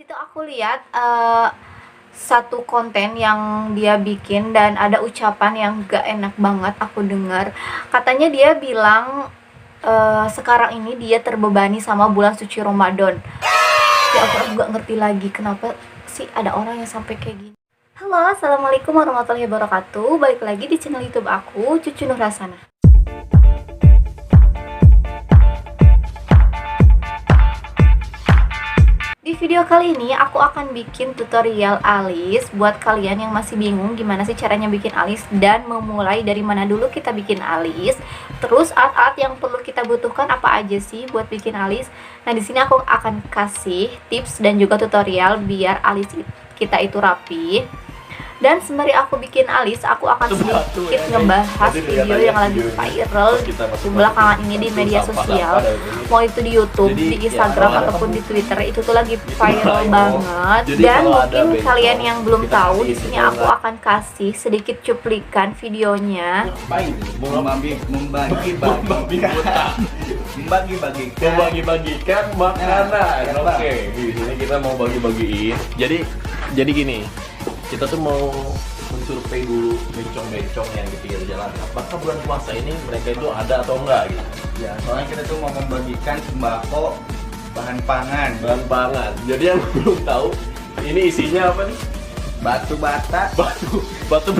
Situ aku lihat satu konten yang dia bikin dan ada ucapan yang gak enak banget aku dengar. Katanya dia bilang sekarang ini dia terbebani sama bulan suci Ramadan. Ya aku gak ngerti lagi kenapa sih ada orang yang sampai kayak gini. Halo, assalamualaikum warahmatullahi wabarakatuh. Balik lagi di channel YouTube aku, Cucu Nur Hasanah. Di video kali ini aku akan bikin tutorial alis buat kalian yang masih bingung gimana sih caranya bikin alis dan memulai dari mana dulu kita bikin alis. Terus alat-alat yang perlu kita butuhkan apa aja sih buat bikin alis. Nah, di sini aku akan kasih tips dan juga tutorial biar alis kita itu rapi. Dan sembari aku bikin alis, aku akan sedikit ngebahas video yang lagi viral belakangan ini di media sosial, mau itu di YouTube, di Instagram ataupun di Twitter. Itu tuh lagi viral banget. Dan mungkin kalian yang belum tahu, di sini aku akan kasih sedikit cuplikan videonya. Membagi-bagikan makanan. Oke, di sini kita mau bagi-bagiin. Jadi gini, kita tuh mau mensurvei dulu bencong-bencong yang di pinggir jalan. Apakah bulan puasa ini mereka itu ada atau enggak gitu? Ya, soalnya kita tuh mau membagikan sembako, bahan pangan. Jadi yang belum tahu, ini isinya apa nih? Batu bata. Batu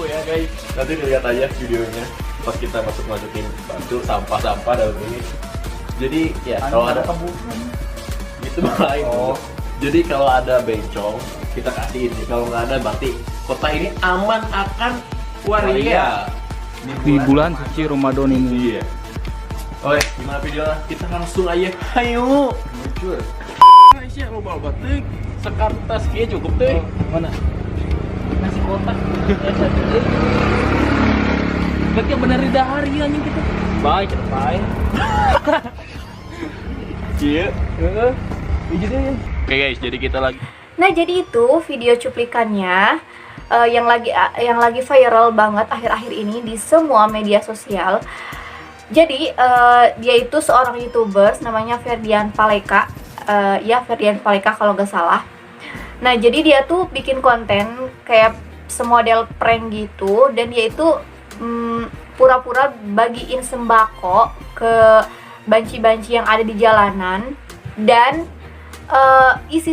ya guys. Nanti dilihat aja videonya pas kita masukin batu, sampah-sampah dalam ini. Jadi ya kalau ada itu lain. Jadi kalau ada bencong kita kasihin, kalau nggak ada berarti kota ini aman akan waria di bulan suci Ramadan ini. Iya. Oke, gimana videonya? Kita langsung aja. Ayo. Muncul. Aisyah mau bawa batik. Sekartas kayaknya cukup deh. Mana? Nasi kotak. Berarti bener dah hari anjing kita. Baik, baik. Iya. Iya deh. Oke guys, jadi kita lagi. Nah, jadi itu video cuplikannya yang lagi viral banget akhir-akhir ini di semua media sosial. Jadi dia itu seorang YouTuber namanya Ferdian Paleka. Ya, Ferdian Paleka kalau gak salah. Nah, jadi dia tuh bikin konten kayak semodel prank gitu, dan dia itu pura-pura bagiin sembako ke banci-banci yang ada di jalanan. Dan isi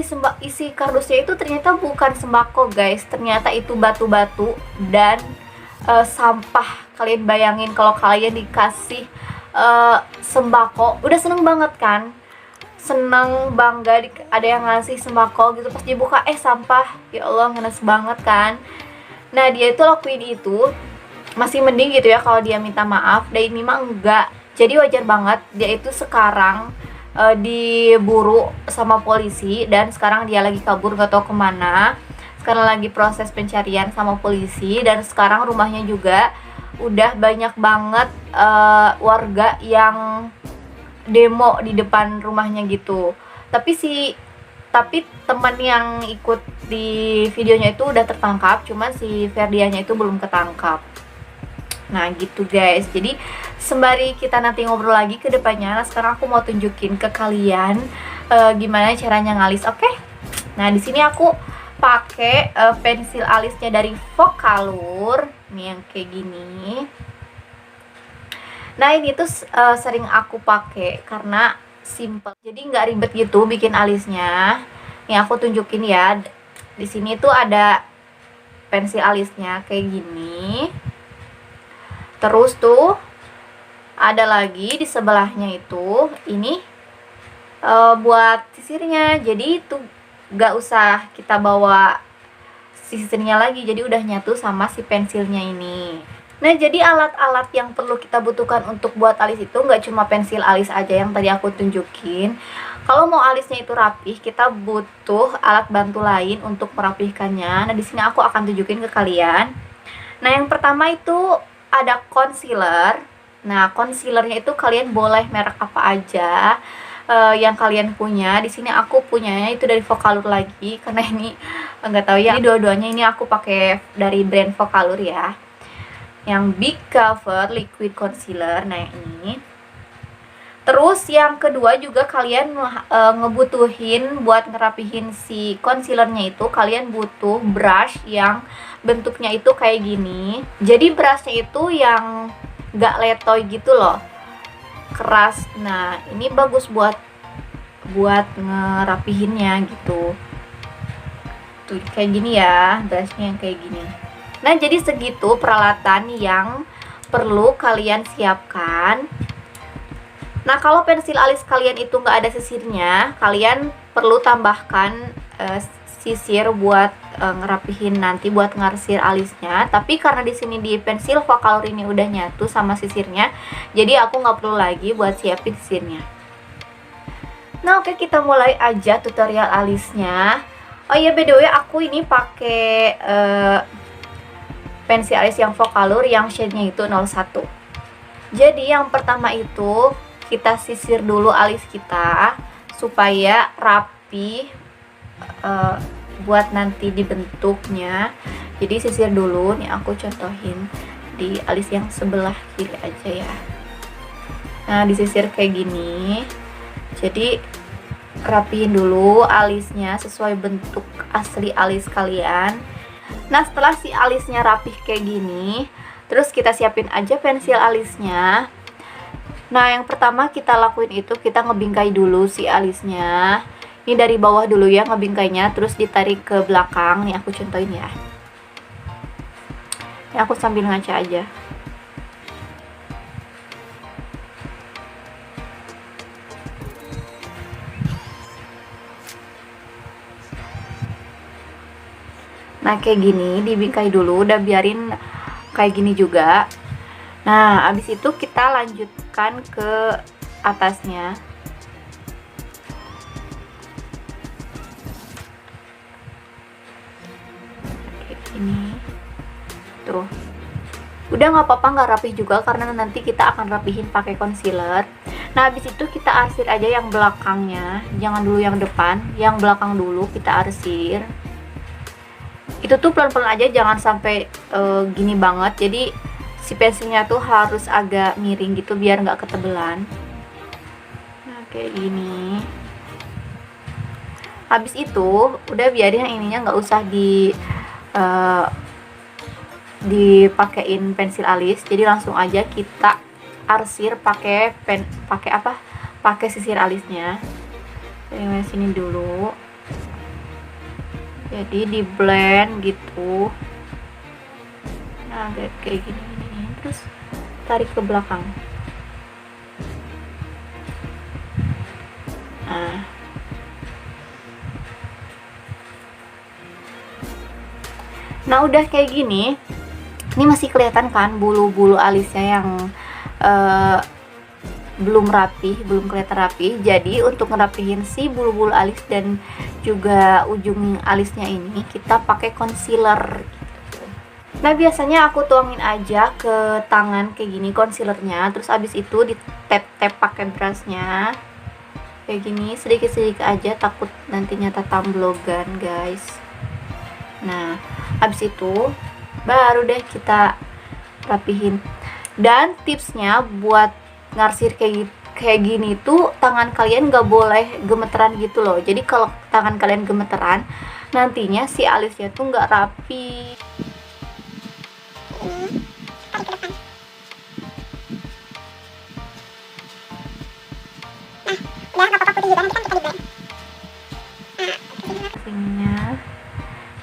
kardusnya itu ternyata bukan sembako guys, ternyata itu batu-batu dan sampah. Kalian bayangin kalau kalian dikasih sembako, udah seneng banget kan, seneng bangga ada yang ngasih sembako gitu, pas dibuka sampah, ya Allah ngenes banget kan. Nah, dia itu lakuin itu masih mending gitu ya kalau dia minta maaf, dan ini mah enggak. Jadi wajar banget dia itu sekarang diburu sama polisi dan sekarang dia lagi kabur gak tahu kemana. Sekarang lagi proses pencarian sama polisi, dan sekarang rumahnya juga udah banyak banget warga yang demo di depan rumahnya gitu. Tapi teman yang ikut di videonya itu udah tertangkap, cuman si Ferdiannya itu belum ketangkap. Nah gitu guys, jadi sembari kita nanti ngobrol lagi ke depannya, nah sekarang aku mau tunjukin ke kalian gimana caranya ngalis, oke? Nah, di sini aku pakai pensil alisnya dari Focallure, nih yang kayak gini. Nah, ini tuh sering aku pakai karena simple, jadi nggak ribet gitu bikin alisnya. Nih aku tunjukin ya, di sini tuh ada pensil alisnya kayak gini. Terus tuh ada lagi di sebelahnya itu, ini buat sisirnya. Jadi itu gak usah kita bawa sisirnya lagi, jadi udah nyatu sama si pensilnya ini. Nah, jadi alat-alat yang perlu kita butuhkan untuk buat alis itu gak cuma pensil alis aja yang tadi aku tunjukin. Kalau mau alisnya itu rapih, kita butuh alat bantu lain untuk merapihkannya. Nah, di sini aku akan tunjukin ke kalian. Nah, yang pertama itu ada concealer. Nah, concealernya itu kalian boleh merek apa aja yang kalian punya. Di sini aku punyanya itu dari Focallure lagi, karena ini nggak tahu ya. Ini dua-duanya ini aku pakai dari brand Focallure ya. Yang Big Cover Liquid Concealer. Nah, yang ini. Terus yang kedua juga kalian ngebutuhin buat ngerapihin si concealernya itu, kalian butuh brush yang bentuknya itu kayak gini. Jadi brushnya itu yang gak letoy gitu loh, keras. Nah ini bagus buat ngerapihinnya gitu. Tuh kayak gini ya, brushnya yang kayak gini. Nah jadi segitu peralatan yang perlu kalian siapkan. Nah kalau pensil alis kalian itu nggak ada sisirnya, kalian perlu tambahkan sisir buat ngerapihin nanti, buat ngarsir alisnya. Tapi karena di sini di pensil Vocaloid ini udah nyatu sama sisirnya, jadi aku nggak perlu lagi buat siapin sisirnya. Nah oke, kita mulai aja tutorial alisnya. Oh iya, by the way aku ini pakai pensil alis yang Vocaloid yang shade-nya itu 01. Jadi yang pertama itu kita sisir dulu alis kita supaya rapi buat nanti dibentuknya. Jadi sisir dulu, nih aku contohin di alis yang sebelah kiri aja ya. Nah disisir kayak gini, jadi rapiin dulu alisnya sesuai bentuk asli alis kalian. Nah setelah si alisnya rapih kayak gini, terus kita siapin aja pensil alisnya. Nah yang pertama kita lakuin itu kita ngebingkai dulu si alisnya. Ini dari bawah dulu ya ngebingkainya, terus ditarik ke belakang. Nih aku contohin ya. Ini aku sambil ngaca aja. Nah kayak gini dibingkai dulu, udah biarin kayak gini juga. Nah abis itu kita lanjutkan ke atasnya. Kayak gini tuh, udah nggak apa-apa nggak rapih juga karena nanti kita akan rapihin pakai concealer. Nah abis itu kita arsir aja yang belakangnya, jangan dulu yang depan, yang belakang dulu kita arsir. Itu tuh pelan-pelan aja, jangan sampai gini banget. Jadi si pensilnya tuh harus agak miring gitu biar nggak ketebelan. Nah kayak gini. Habis itu udah biarin yang ininya nggak usah dipakein pensil alis. Jadi langsung aja kita arsir pakai pakai sisir alisnya. Dari sini dulu. Jadi di blend gitu. Nah kayak gini, terus tarik ke belakang. Nah udah kayak gini. Ini masih kelihatan kan bulu-bulu alisnya yang belum rapih, belum kelihatan rapih. Jadi untuk ngerapihin si bulu-bulu alis dan juga ujung alisnya ini kita pakai concealer gitu. Nah biasanya aku tuangin aja ke tangan kayak gini concealernya, terus abis itu di tap-tap pakai brushnya kayak gini sedikit-sedikit aja, takut nantinya tamblogan guys. Nah abis itu baru deh kita rapihin. Dan tipsnya buat ngarsir kayak gini tuh tangan kalian nggak boleh gemeteran gitu loh. Jadi kalau tangan kalian gemeteran nantinya si alisnya tuh nggak rapi.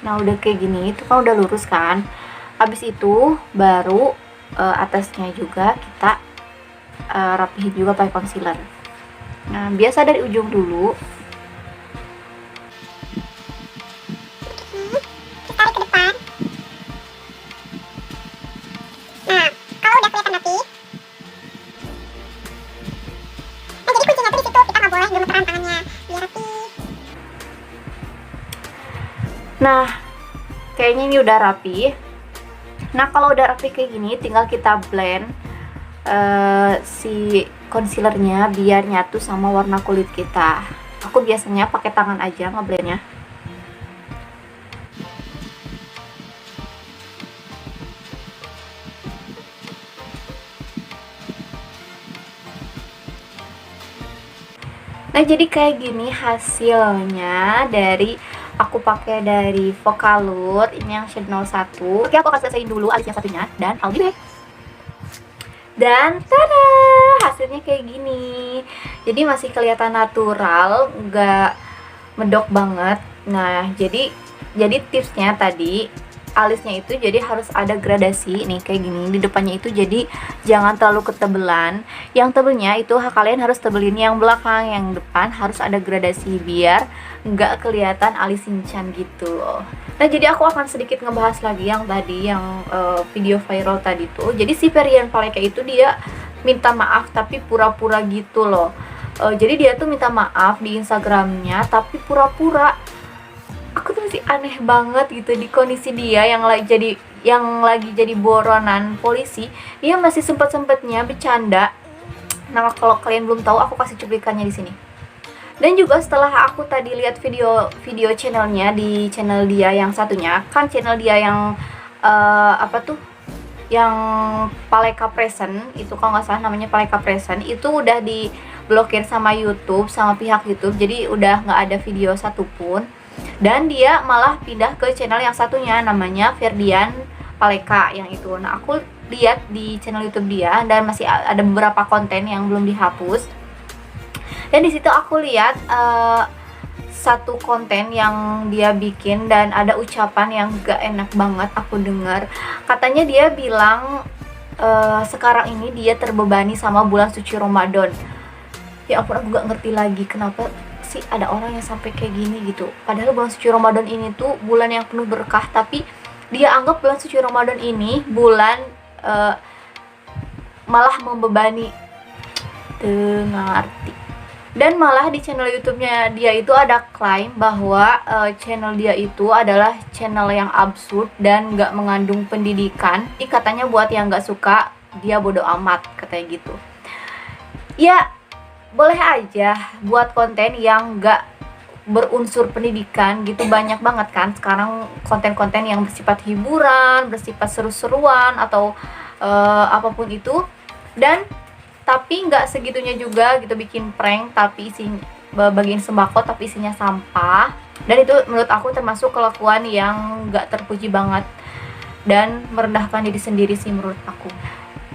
Nah udah kayak gini itu kan udah lurus kan. Habis itu baru atasnya juga kita rapihin juga pakai concealer. Nah biasa dari ujung dulu. Tarik ke depan. Nah kalau udah kelihatan rapi, nah jadi kuncinya tuh di situ, kita nggak boleh gemeteran tangannya biar rapi. Nah kayaknya ini udah rapi. Nah kalau udah rapi kayak gini tinggal kita blend si concealernya biar nyatu sama warna kulit kita. Aku biasanya pakai tangan aja ngeblendnya. Nah, jadi kayak gini hasilnya dari aku pakai dari Vocaloid ini yang shade 01. Oke, aku akan selesaiin dulu alis yang satunya dan I'll be back. Dan tada, hasilnya kayak gini. Jadi masih kelihatan natural, nggak medok banget. Nah, jadi tipsnya tadi alisnya itu jadi harus ada gradasi nih kayak gini di depannya itu, jadi jangan terlalu ketebelan. Yang tebelnya itu kalian harus tebelin yang belakang, yang depan harus ada gradasi biar nggak kelihatan alis cincang gitu. Nah, jadi aku akan sedikit ngebahas lagi yang tadi yang video viral tadi tuh. Jadi si Ferian Paleka itu dia minta maaf tapi pura-pura gitu loh. Jadi dia tuh minta maaf di Instagramnya tapi pura-pura. Aku tuh masih aneh banget gitu di kondisi dia yang lagi jadi buronan polisi, dia masih sempet-sempetnya bercanda. Nah, kalau kalian belum tahu, aku kasih cuplikannya di sini. Dan juga setelah aku tadi lihat video channelnya di channel dia yang satunya, kan channel dia yang yang Paleka Present itu, kalau nggak salah namanya Paleka Present, itu udah diblokir sama YouTube, sama pihak YouTube, jadi udah nggak ada video satupun. Dan dia malah pindah ke channel yang satunya namanya Ferdian Paleka yang itu. Nah, aku lihat di channel YouTube dia dan masih ada beberapa konten yang belum dihapus. Dan di situ aku lihat satu konten yang dia bikin dan ada ucapan yang gak enak banget aku dengar. Katanya dia bilang sekarang ini dia terbebani sama bulan suci Ramadan. Ya ampun, aku gak ngerti lagi kenapa sih ada orang yang sampai kayak gini gitu. Padahal bulan suci Ramadan ini tuh bulan yang penuh berkah, tapi dia anggap bulan suci Ramadan ini bulan malah membebani. Tuh, ngerti. Dan malah di channel YouTube-nya dia itu ada klaim bahwa channel dia itu adalah channel yang absurd dan gak mengandung pendidikan. Ini katanya buat yang gak suka, dia bodoh amat, katanya gitu. Ya, boleh aja buat konten yang gak berunsur pendidikan gitu, banyak banget kan sekarang konten-konten yang bersifat hiburan, bersifat seru-seruan atau apapun itu. Dan tapi nggak segitunya juga gitu bikin prank tapi bagiin sembako tapi isinya sampah. Dan itu menurut aku termasuk kelakuan yang nggak terpuji banget dan merendahkan diri sendiri sih menurut aku.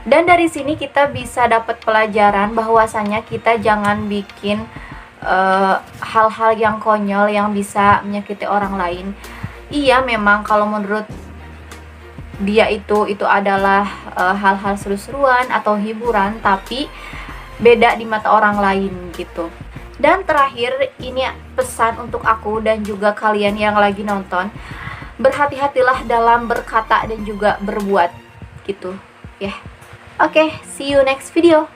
Dan dari sini kita bisa dapat pelajaran bahwasanya kita jangan bikin hal-hal yang konyol yang bisa menyakiti orang lain. Iya, memang kalau menurut dia itu adalah hal-hal seru-seruan atau hiburan, tapi beda di mata orang lain gitu. Dan terakhir, ini pesan untuk aku dan juga kalian yang lagi nonton, berhati-hatilah dalam berkata dan juga berbuat gitu ya. Oke, see you next video.